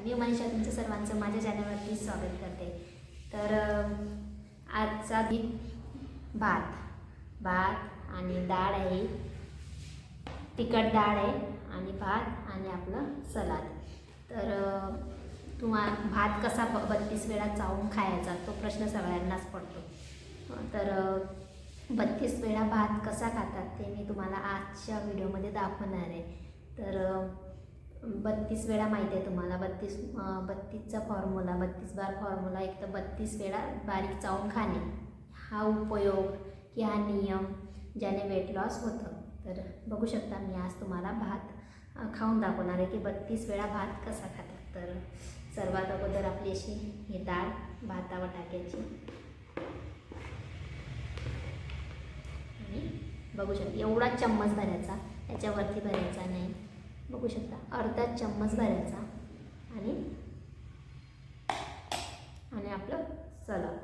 मी मनीषा तुमचं सर्वांचं माझ्या चॅनलवरती स्वागत करते। तर आजचा भात आणि डाळ आहे, तिखट डाळ आहे आणि भात आणि आपलं सलाद। तर तुम्हाला भात कसा 32 वेळा चावून खायचा तो प्रश्न सगळ्यांनाच पडतो। तर 32 वेळा भात कसा खातात ते मी तुम्हाला आजच्या व्हिडिओमध्ये दाखवणार आहे। तर 32 वेळा माहिती आहे तुम्हाला, 32चा फॉर्म्युला, 32 बार फॉर्म्युला, एक तर 32 वेळा बारीक चावून खाणे हा उपयोग की हा नियम ज्याने वेट लॉस होतं। तर बघू शकता मी आज तुम्हाला भात खाऊन दाखवणार आहे की 32 वेळा भात कसा खातात। तर सर्वात अगोदर आपली अशी ही डाळ भातावर टाकायची आणि बघू शकता एवढा चम्मच भरायचा, याच्यावरती भरायचा नाही। बघू शकता अर्धा चम्मच भरायचा आणि आपलं सलाद।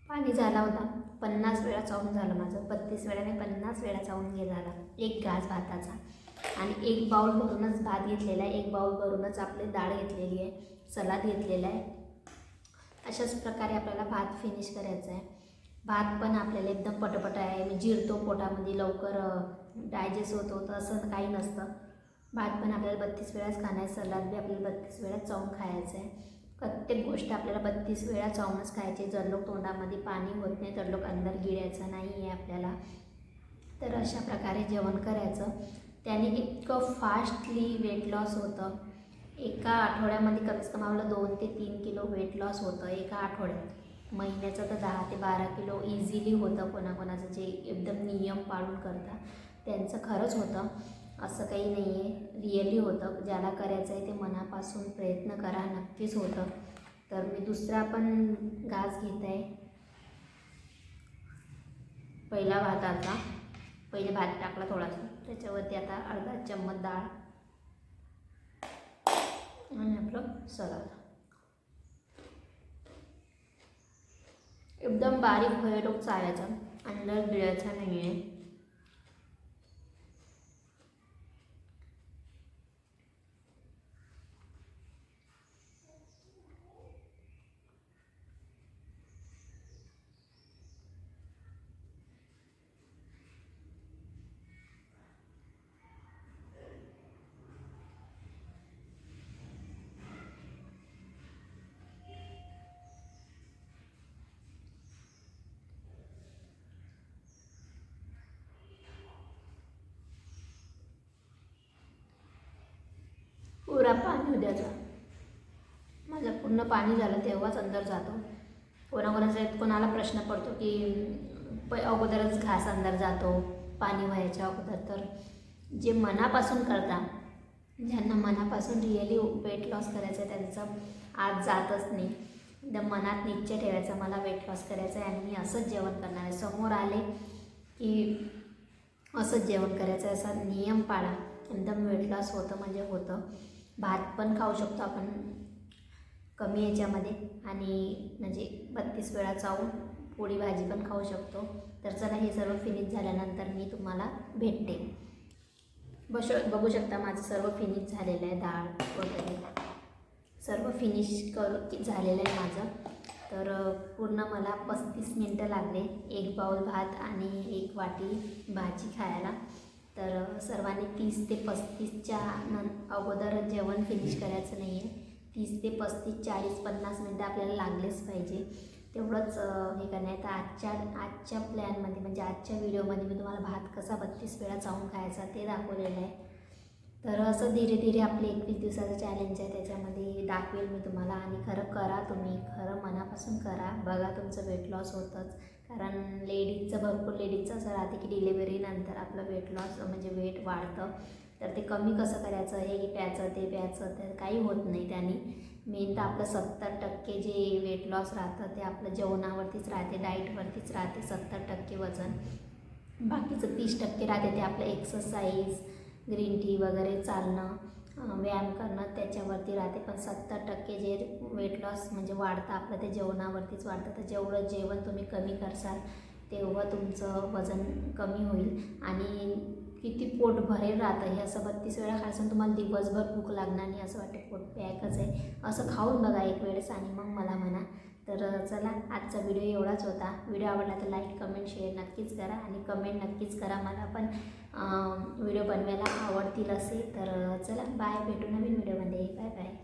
पाणी झाला होता 50 वेळा चावून झालं माझं, 32 वेळा नाही 50 वेळा चावून झाला एक घास भाताचा। आणि एक बाउल भरूनच भात घेतलेला आहे, एक बाउल भरूनच आपली डाळ घेतलेली आहे, सलाद घेतलेला आहे। अशाच प्रकारे आपल्याला भात फिनिश करायचा आहे। भात पण आपल्याला एकदम पटपट आहे, जिरतो पोटामध्ये, लवकर डायजेस्ट होतो, तर असं काही नसतं। भात पण आपल्याला 32 वेळाच खाणं आहे, सलाद बी आपल्याला 32 वेळा चावून खायचं आहे। प्रत्येक गोष्ट आपल्याला 32 वेळा चावूनच खायची, जर लोक तोंडामध्ये पाणी होत नाही तर लोक अंदर गिळायचं नाही आहे आपल्याला। तर अशा प्रकारे जेवण करायचं, त्याने इतकं फास्टली वेट लॉस होतं। एका आठवड्यामध्ये कमीत कमी आपलं 2 ते 3 किलो वेट लॉस होतं एका आठवड्यात। महिन्याचं तर 10 ते 12 किलो इझिली होतं कोणाकोणाचं जे एकदम नियम पाळून करतात त्यांचं खरंच होतं, असं काही नाही आहे, रिअली होतं। ज्याला करायचं आहे ते मनापासून प्रयत्न करा, नक्कीच होतं। तर मी दुसरा पण घास घेत आहे पहिला भाताचा। पहिले भात टाकला थोडासा, त्याच्यावरती आता अर्धा चम्मच डाळ आणि आपलं सलाद। एकदम बारीक भयरोग चालायचं, अंदर गिळायचा नाही आहे। पुरा पाणी द्यायचा, माझं पूर्ण पाणी झालं तेव्हाच अंदर जातो। कोणाला प्रश्न पडतो की अगोदरच घास अंदर जातो पाणी व्हायच्या अगोदर। तर जे मनापासून करता, ज्यांना मनापासून रिअली वेट लॉस करायचं आहे त्यांचं आज जातच नाही। एकदम मनात निश्चय ठेवायचा मला वेट लॉस करायचं आहे आणि मी असंच जेवण करणार आहे, समोर आले की असंच जेवण करायचं आहे, असा नियम पाळा, एकदम वेट लॉस होतं म्हणजे होतं। भात पण खाऊ शकतो आपण कमी याच्यामध्ये, आणि म्हणजे 32 वेळा चावून पोळी भाजी पण खाऊ शकतो। तर चला हे सर्व फिनिश झाल्यानंतर मी तुम्हाला भेटते। बघू शकता माझं सर्व फिनिश झालेलं आहे, डाळ वगैरे सर्व फिनिश झालेलं आहे माझं। तर पूर्ण मला 35 मिनटं लागले एक बाउल भात आणि एक वाटी भाजी खायला। तर सर्वांनी 30 ते 35च्या अगोदर जेवण फिनिश करायचं नाही आहे। 30 ते 35, 40, 50 मिनटं आपल्याला लागलेच पाहिजे, तेवढंच हे करणार आहे। तर आजच्या प्लॅनमध्ये म्हणजे आजच्या व्हिडिओमध्ये मी तुम्हाला भात कसा 32 वेळा चावून खायचा ते दाखवलेलं आहे। तर असं धीरे धीरे आपले 21 दिवसाचं चॅलेंज आहे, त्याच्यामध्ये दाखवेल मी तुम्हाला। आणि खरं करा, तुम्ही खरं मनापासून करा, बघा तुमचं वेट लॉस होतंच। कारण लेडीजचं भरपूर लेडीजचं असं राहते की डिलेवरीनंतर आपलं वेट लॉस म्हणजे वेट वाढतं, तर ते कमी कसं करायचं, हे प्यायचं ते प्यायचं, तर काही होत नाही त्याने. मेन तर आपलं 70% जे वेट लॉस राहतं ते आपलं जेवणावरतीच राहते, डाईटवरतीच राहते 70% वजन. बाकीचं 30% राहते ते आपलं एक्सरसाइज, ग्रीन टी वगैरे, चालणं, व्यायाम करणं त्याच्यावरती राहते. पण 70% जे वेट लॉस म्हणजे वाढतं आपलं ते जेवणावरतीच वाढतं. तर जेवढं जेवण तुम्ही कमी करसाल तेव्हा तुमचं वजन कमी होईल आणि किती पोट भरेल राहतं. हे असं 32 वेळा खायचं तुम्हाला दिवसभर भूक लागणार नाही, असं वाटतं पोट पॅकच आहे. असं खाऊन बघा एक वेळेस आणि मग मला म्हणा. तर चला, आजचा व्हिडिओ एवढाच होता. व्हिडिओ आवडला तर लाईक, कमेंट, शेअर नक्कीच करा आणि कमेंट नक्कीच करा. मला पण व्हिडिओ बनवायला आवडतील असे. तर चला, बाय, भेटू नवीन व्हिडिओमध्ये. Bye bye.